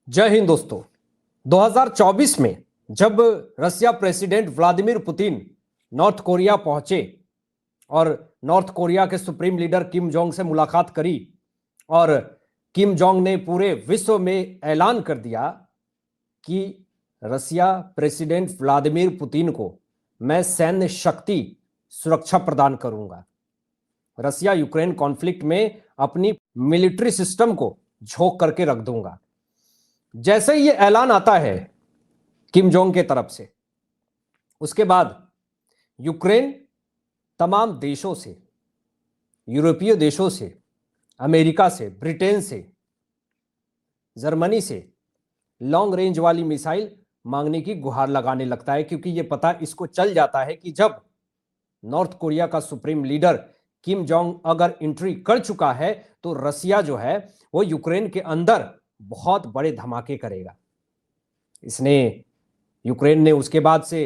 जय हिंद दोस्तों। 2024 में जब Russia president Vladimir Putin north Korea पहुंचे और नॉर्थ कोरिया के सुप्रीम लीडर किम जोंग से मुलाकात करी और किम जोंग ने पूरे विश्व में ऐलान कर दिया कि रशिया प्रेसिडेंट व्लादिमीर पुतिन को मैं सैन्य शक्ति सुरक्षा प्रदान करूंगा, रशिया यूक्रेन कॉन्फ्लिक्ट में अपनी मिलिट्री सिस्टम को झोंक करके रख दूंगा। जैसे ही ये ऐलान आता है किम जोंग के तरफ से, उसके बाद यूक्रेन तमाम देशों से, यूरोपीय देशों से, अमेरिका से, ब्रिटेन से, जर्मनी से लॉन्ग रेंज वाली मिसाइल मांगने की गुहार लगाने लगता है, क्योंकि ये पता इसको चल जाता है कि जब नॉर्थ कोरिया का सुप्रीम लीडर किम जोंग अगर एंट्री कर चुका है तो रसिया जो है वो यूक्रेन के अंदर बहुत बड़े धमाके करेगा। यूक्रेन ने उसके बाद से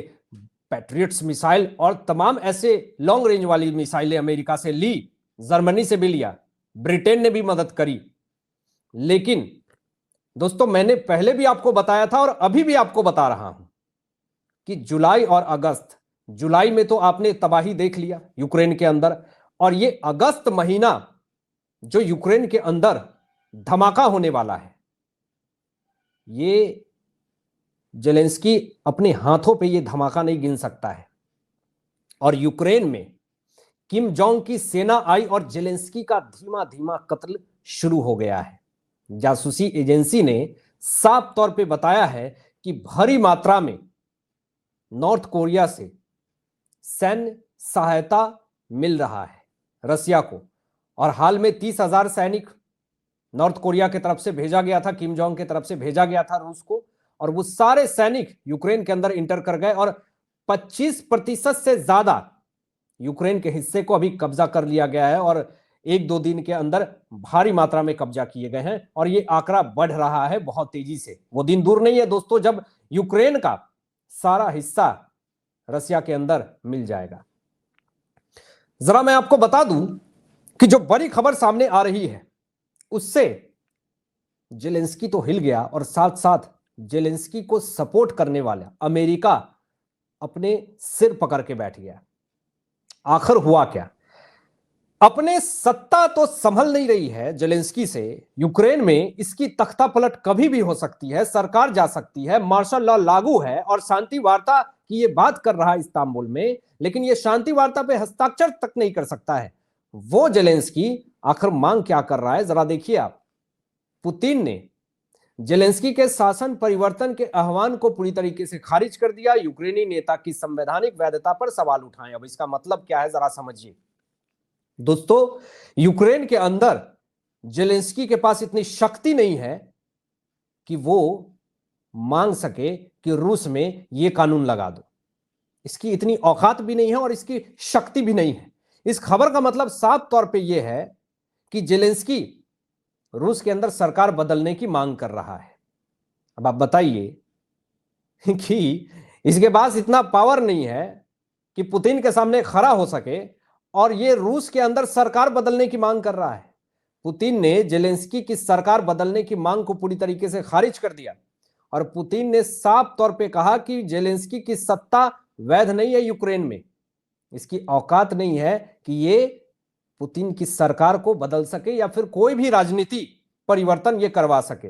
पैट्रियट्स मिसाइल और तमाम ऐसे लॉन्ग रेंज वाली मिसाइलें अमेरिका से ली, जर्मनी से भी लिया, ब्रिटेन ने भी मदद करी। लेकिन दोस्तों, मैंने पहले भी आपको बताया था और अभी भी आपको बता रहा हूं कि जुलाई और अगस्त, जुलाई में तो आपने तबाही देख लिया यूक्रेन के अंदर, और ये अगस्त महीना जो यूक्रेन के अंदर धमाका होने वाला है, ये जेलेंस्की अपने हाथों पे ये धमाका नहीं गिन सकता है। और यूक्रेन में किम जोंग की सेना आई और जेलेंस्की का धीमा धीमा कत्ल शुरू हो गया है। जासूसी एजेंसी ने साफ तौर पे बताया है कि भारी मात्रा में नॉर्थ कोरिया से सैन्य सहायता मिल रहा है रसिया को, और हाल में 30,000 सैनिक नॉर्थ कोरिया की तरफ से भेजा गया था, किम जोंग की तरफ से भेजा गया था रूस को, और वो सारे सैनिक यूक्रेन के अंदर इंटर कर गए और 25% से ज्यादा यूक्रेन के हिस्से को अभी कब्जा कर लिया गया है और 1-2 दिन के अंदर भारी मात्रा में कब्जा किए गए हैं। और ये आंकड़ा बढ़ रहा है बहुत तेजी से। वो दिन दूर नहीं है दोस्तों जब यूक्रेन का सारा हिस्सा रसिया के अंदर मिल जाएगा। जरा मैं आपको बता दूं कि जो बड़ी खबर सामने आ रही है उससे जेलेंस्की तो हिल गया और साथ साथ जेलेंस्की को सपोर्ट करने वाला अमेरिका अपने सिर पकड़ के बैठ गया। आखिर हुआ क्या? अपने सत्ता तो संभल नहीं रही है जेलेंस्की से। यूक्रेन में इसकी तख्ता पलट कभी भी हो सकती है, सरकार जा सकती है, मार्शल लॉ लागू है और शांति वार्ता की ये बात कर रहा है इस्तांबुल में, लेकिन ये शांति वार्ता पे हस्ताक्षर तक नहीं कर सकता है। वो जेलेंस्की आखिर मांग क्या कर रहा है, जरा देखिए आप। पुतिन ने जेलेंस्की के शासन परिवर्तन के आह्वान को पूरी तरीके से खारिज कर दिया। यूक्रेनी नेता की संवैधानिक वैधता पर सवाल उठाए। अब इसका मतलब क्या है, जरा समझिए दोस्तों। यूक्रेन के अंदर जेलेंस्की के पास इतनी शक्ति नहीं है कि वो मांग सके कि रूस में ये कानून लगा दो। इसकी इतनी औकात भी नहीं है और इसकी शक्ति भी नहीं है। इस खबर का मतलब साफ तौर पे यह है कि जेलेंस्की रूस के अंदर सरकार बदलने की मांग कर रहा है। अब आप बताइए कि इसके पास इतना पावर नहीं है कि पुतिन के सामने खड़ा हो सके और ये रूस के अंदर सरकार बदलने की मांग कर रहा है। पुतिन ने जेलेंस्की की सरकार बदलने की मांग को पूरी तरीके से खारिज कर दिया और पुतिन ने साफ तौर पे कहा कि जेलेंस्की की सत्ता वैध नहीं है यूक्रेन में। इसकी औकात नहीं है कि ये पुतिन की सरकार को बदल सके या फिर कोई भी राजनीति परिवर्तन ये करवा सके।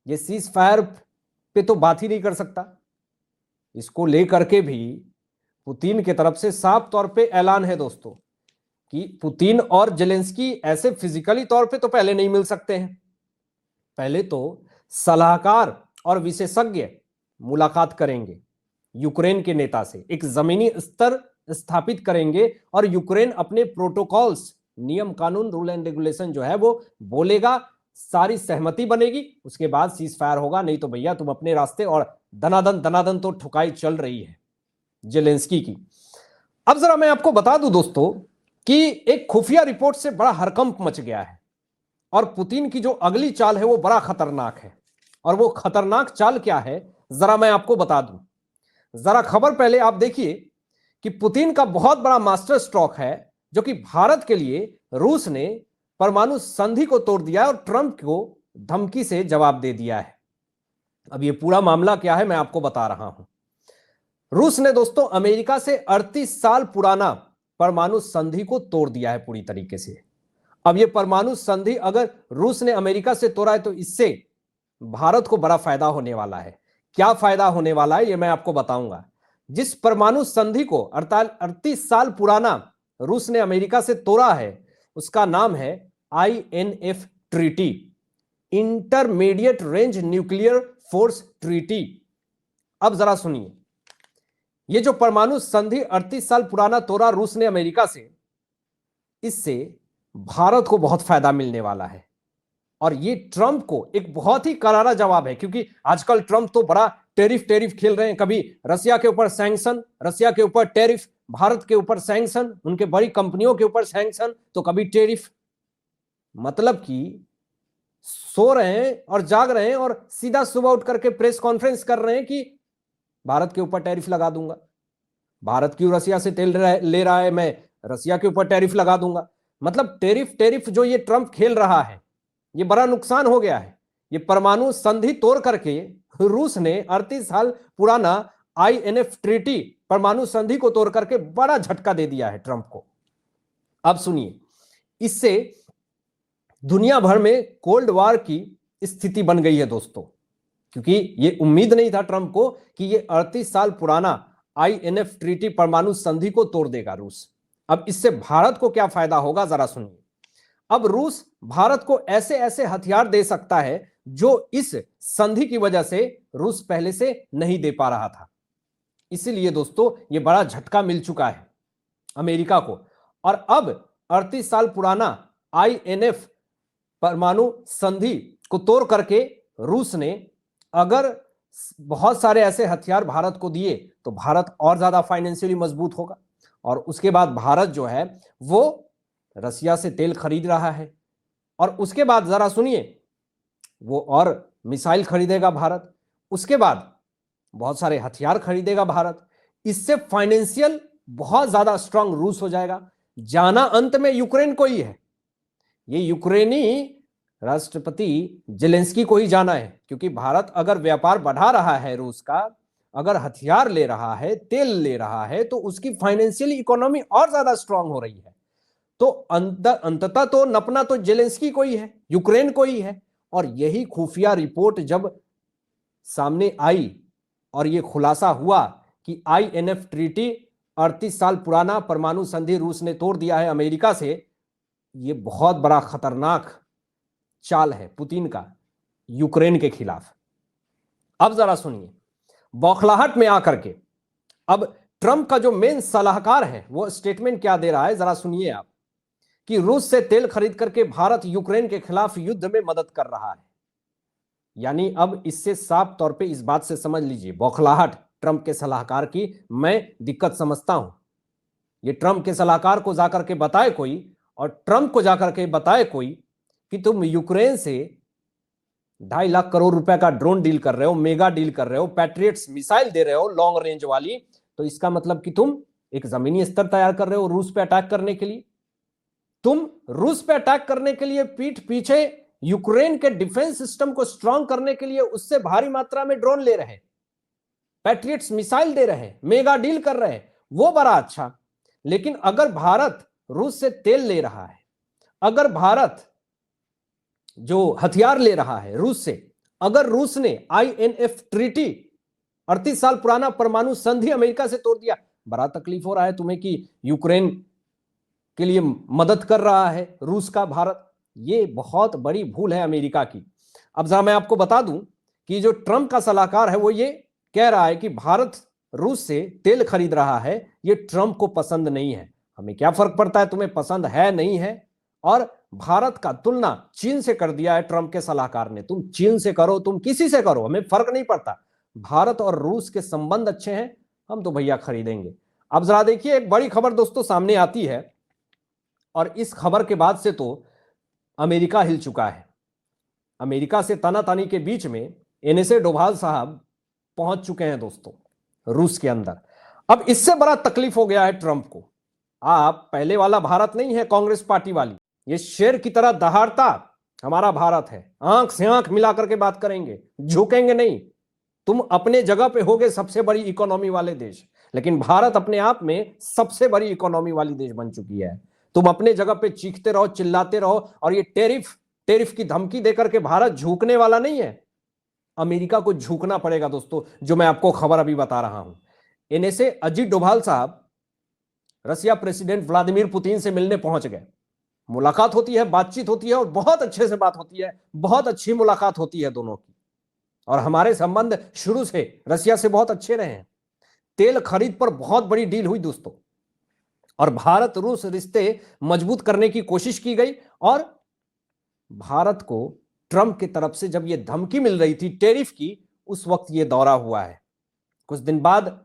ये सीज फायर पे तो बात ही नहीं कर सकता। इसको लेकर के भी पुतिन की तरफ से साफ तौर पे ऐलान है दोस्तों कि पुतिन और जेलेंस्की ऐसे फिजिकली तौर पे तो पहले नहीं मिल सकते हैं। पहले तो सलाहकार और विशेषज्ञ मुलाकात करेंगे, यूक्रेन के नेता से एक जमीनी स्तर स्थापित करेंगे और यूक्रेन अपने प्रोटोकॉल्स, नियम कानून, रूल एंड रेगुलेशन जो है वो बोलेगा, सारी सहमति बनेगी, उसके बाद सीज फायर होगा। नहीं तो भैया तुम अपने रास्ते। और दनादन तो ठुकाई चल रही है जेलेंस्की की। अब जरा मैं आपको बता दूं दोस्तों कि एक खुफिया रिपोर्ट से बड़ा हड़कंप मच गया है और पुतिन की जो अगली चाल है वो बड़ा खतरनाक है। और वो खतरनाक चाल क्या है, जरा मैं आपको बता दूं। जरा खबर पहले आप देखिए कि पुतिन का बहुत बड़ा मास्टर स्ट्रोक है जो कि भारत के लिए रूस ने परमाणु संधि को तोड़ दिया और ट्रंप को धमकी से जवाब दे दिया है। अब ये पूरा मामला क्या है मैं आपको बता रहा हूं। रूस ने दोस्तों अमेरिका से 38 साल पुराना परमाणु संधि को तोड़ दिया है पूरी तरीके से। अब ये परमाणु संधि अगर रूस ने अमेरिका से तोड़ा है तो इससे भारत को बड़ा फायदा होने वाला है। क्या फायदा होने वाला है ये मैं आपको बताऊंगा। जिस परमाणु संधि को 38 साल पुराना रूस ने अमेरिका से तोड़ा है उसका नाम है INF treaty, intermediate range nuclear force treaty. अब जरा सुनिए, ये जो परमाणु संधि 38 साल पुराना तोड़ा रूस ने अमेरिका से, इससे भारत को बहुत फायदा मिलने वाला है। और ये ट्रंप को एक बहुत ही करारा जवाब है, क्योंकि आजकल ट्रंप तो बड़ा टेरिफ खेल रहे हैं। कभी रसिया के ऊपर सैंक्शन, रसिया के ऊपर टेरिफ, भारत के ऊपर सैंक्शन, उनके बड़ी कंपनियों के ऊपर सैंक्शन, तो कभी टेरिफ। मतलब कि सो रहे हैं और जाग रहे हैं और सीधा सुबह उठ करके प्रेस कॉन्फ्रेंस कर रहे हैं कि भारत के ऊपर टैरिफ लगा दूंगा। भारत क्यों रसिया से तेल ले रहा है, मैं रसिया के ऊपर टैरिफ लगा दूंगा। मतलब टेरिफ जो ये ट्रंप खेल रहा है ये बड़ा नुकसान हो गया है। ये परमाणु संधि तोड़ करके रूस ने 38 साल पुराना INF ट्रीटी परमाणु संधि को तोड़ करके बड़ा झटका दे दिया है ट्रंप को। अब सुनिए, इससे दुनिया भर में कोल्ड वॉर की स्थिति बन गई है दोस्तों, क्योंकि ये उम्मीद नहीं था ट्रंप को कि ये 38 साल पुराना INF ट्रीटी परमाणु संधि को तोड़ देगा रूस। अब इससे भारत को क्या फायदा होगा जरा सुनिए। अब रूस भारत को ऐसे ऐसे हथियार दे सकता है जो इस संधि की वजह से रूस पहले से नहीं दे पा रहा था। इसीलिए दोस्तों ये बड़ा झटका मिल चुका है अमेरिका को। और अब 38 साल पुराना INF परमाणु संधि को तोड़ करके रूस ने अगर बहुत सारे ऐसे हथियार भारत को दिए तो भारत और ज्यादा फाइनेंशियली मजबूत होगा। और उसके बाद भारत जो है वो रसिया से तेल खरीद रहा है, और उसके बाद जरा सुनिए वो और मिसाइल खरीदेगा भारत, उसके बाद बहुत सारे हथियार खरीदेगा भारत। इससे फाइनेंशियल बहुत ज्यादा स्ट्रांग रूस हो जाएगा। जाना अंत में यूक्रेन को ही है, ये यूक्रेनी राष्ट्रपति जेलेंस्की को ही जाना है, क्योंकि भारत अगर व्यापार बढ़ा रहा है रूस का, अगर हथियार ले रहा है, तेल ले रहा है, तो उसकी फाइनेंशियल इकोनॉमी और ज्यादा स्ट्रांग हो रही है। तो अंततः तो नपना तो जेलेंस्की को ही है, यूक्रेन को ही है। और यही खुफिया रिपोर्ट जब सामने आई और यह खुलासा हुआ कि INF ट्रीटी 38 साल पुराना परमाणु संधि रूस ने तोड़ दिया है अमेरिका से, यह बहुत बड़ा खतरनाक चाल है पुतिन का यूक्रेन के खिलाफ। अब जरा सुनिए, बौखलाहट में आकर के अब ट्रंप का जो मेन सलाहकार है वो स्टेटमेंट क्या दे रहा है जरा सुनिए आप, कि रूस से तेल खरीद करके भारत यूक्रेन के खिलाफ युद्ध में मदद कर रहा है। यानी अब इससे साफ तौर पे इस बात से समझ लीजिए, बौखलाहट ट्रंप के सलाहकार की मैं दिक्कत समझता हूं। ये ट्रंप के सलाहकार को जाकर के बताए कोई, और ट्रंप को जाकर के बताए कोई कि तुम यूक्रेन से 2.5 लाख करोड़ रुपए का ड्रोन डील कर रहे हो, मेगा डील कर रहे हो, पैट्रियट्स मिसाइल दे रहे हो लॉन्ग रेंज वाली, तो इसका मतलब कि तुम एक जमीनी स्तर तैयार कर रहे हो रूस पे अटैक करने के लिए। तुम रूस पे अटैक करने के लिए पीठ पीछे यूक्रेन के डिफेंस सिस्टम को स्ट्रांग करने के लिए उससे भारी मात्रा में ड्रोन ले रहे, पैट्रियट्स मिसाइल दे रहे, मेगा डील कर रहे, वो बड़ा अच्छा। लेकिन अगर भारत रूस से तेल ले रहा है, अगर भारत जो हथियार ले रहा है रूस से, अगर रूस ने INF ट्रीटी 38 साल पुराना परमाणु संधि अमेरिका से तोड़ दिया, बड़ा तकलीफ हो रहा है तुम्हें कि यूक्रेन के लिए मदद कर रहा है रूस का भारत। ये बहुत बड़ी भूल है अमेरिका की। अब जरा मैं आपको बता दूं कि जो ट्रंप का सलाहकार है वो ये कह रहा है कि भारत रूस से तेल खरीद रहा है, ये ट्रंप को पसंद नहीं है। हमें क्या फर्क पड़ता है तुम्हें पसंद है नहीं है। और भारत का तुलना चीन से कर दिया है ट्रंप के सलाहकार ने। तुम चीन से करो, तुम किसी से करो, हमें फर्क नहीं पड़ता, भारत और रूस के संबंध अच्छे हैं, हम तो भैया खरीदेंगे। अब जरा देखिए, एक बड़ी खबर दोस्तों सामने आती है, और इस खबर के बाद से तो अमेरिका हिल चुका है। अमेरिका से तानातानी के बीच में NSA डोभाल साहब पहुंच चुके हैं दोस्तों रूस के अंदर। अब इससे बड़ा तकलीफ हो गया है ट्रंप को। आप पहले वाला भारत नहीं है कांग्रेस पार्टी वाली, ये शेर की तरह दहाड़ता हमारा भारत है, आंख से आंख मिला करके बात करेंगे, झुकेंगे नहीं। तुम अपने जगह पे होगे सबसे बड़ी इकोनॉमी वाले देश, लेकिन भारत अपने आप में सबसे बड़ी इकोनॉमी वाली देश बन चुकी है। तुम अपने जगह पे चीखते रहो, चिल्लाते रहो, और ये टेरिफ की धमकी देकर के भारत झुकने वाला नहीं है। अमेरिका को झुकना पड़ेगा दोस्तों, जो मैं आपको खबर अभी बता रहा हूं। इन्हें से अजीत डोभाल साहब रशिया प्रेसिडेंट व्लादिमीर पुतिन से मिलने पहुंच गए। मुलाकात होती है, बातचीत होती है, और बहुत अच्छे से बात होती है, बहुत अच्छी मुलाकात होती है दोनों की। और हमारे संबंध शुरू से रशिया से बहुत अच्छे रहे हैं। तेल खरीद पर बहुत बड़ी डील हुई दोस्तों, और भारत रूस रिश्ते मजबूत करने की कोशिश की गई। और भारत को ट्रंप की तरफ से जब यह धमकी मिल रही थी टेरिफ की, उस वक्त यह दौरा हुआ है। कुछ दिन बाद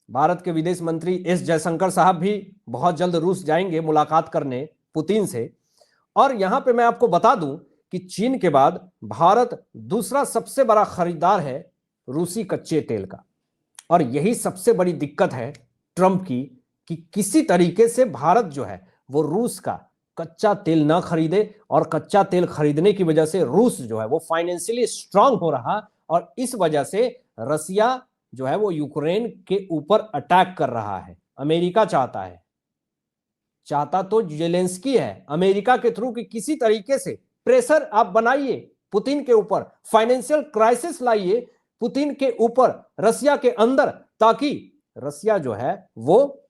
भारत के विदेश मंत्री एस जयशंकर साहब भी बहुत जल्द रूस जाएंगे मुलाकात करने पुतिन से। और यहां पे मैं आपको बता दूं कि चीन के बाद भारत दूसरा सबसे बड़ा खरीदार है रूसी कच्चे तेल का। और यही सबसे बड़ी दिक्कत है ट्रंप की, कि किसी तरीके से भारत जो है वो रूस का कच्चा तेल ना खरीदे, और कच्चा तेल खरीदने की वजह से रूस जो है वो फाइनेंशियली स्ट्रांग हो रहा, और इस वजह से रसिया जो है वो यूक्रेन के ऊपर अटैक कर रहा है। अमेरिका चाहता तो जेलेंस्की है, अमेरिका के थ्रू कि किसी तरीके से प्रेशर आप बनाइए पुतिन के ऊपर, फाइनेंशियल क्राइसिस लाइए पुतिन के ऊपर रसिया के अंदर, ताकि रसिया जो है वो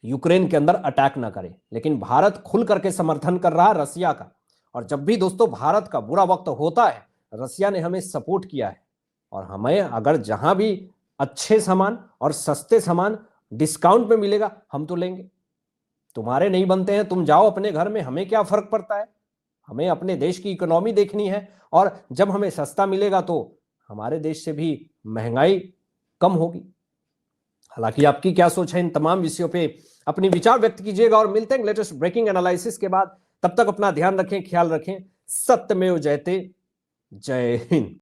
यूक्रेन के अंदर अटैक ना करे। लेकिन भारत खुल करके समर्थन कर रहा है रसिया का। और जब भी दोस्तों भारत का बुरा वक्त होता है, रसिया ने हमें सपोर्ट किया है। और हमें अगर जहां भी अच्छे सामान और सस्ते सामान डिस्काउंट में मिलेगा, हम तो लेंगे। तुम्हारे नहीं बनते हैं, तुम जाओ अपने घर में, हमें क्या फर्क पड़ता है। हमें अपने देश की इकोनॉमी देखनी है, और जब हमें सस्ता मिलेगा तो हमारे देश से भी महंगाई कम होगी। हालांकि आपकी क्या सोच है इन तमाम विषयों पे, अपनी विचार व्यक्त कीजिएगा। और मिलते हैं लेटेस्ट ब्रेकिंग एनालिसिस के बाद। तब तक अपना ध्यान रखें, ख्याल रखें। सत्यमेव जयते। जय हिंद।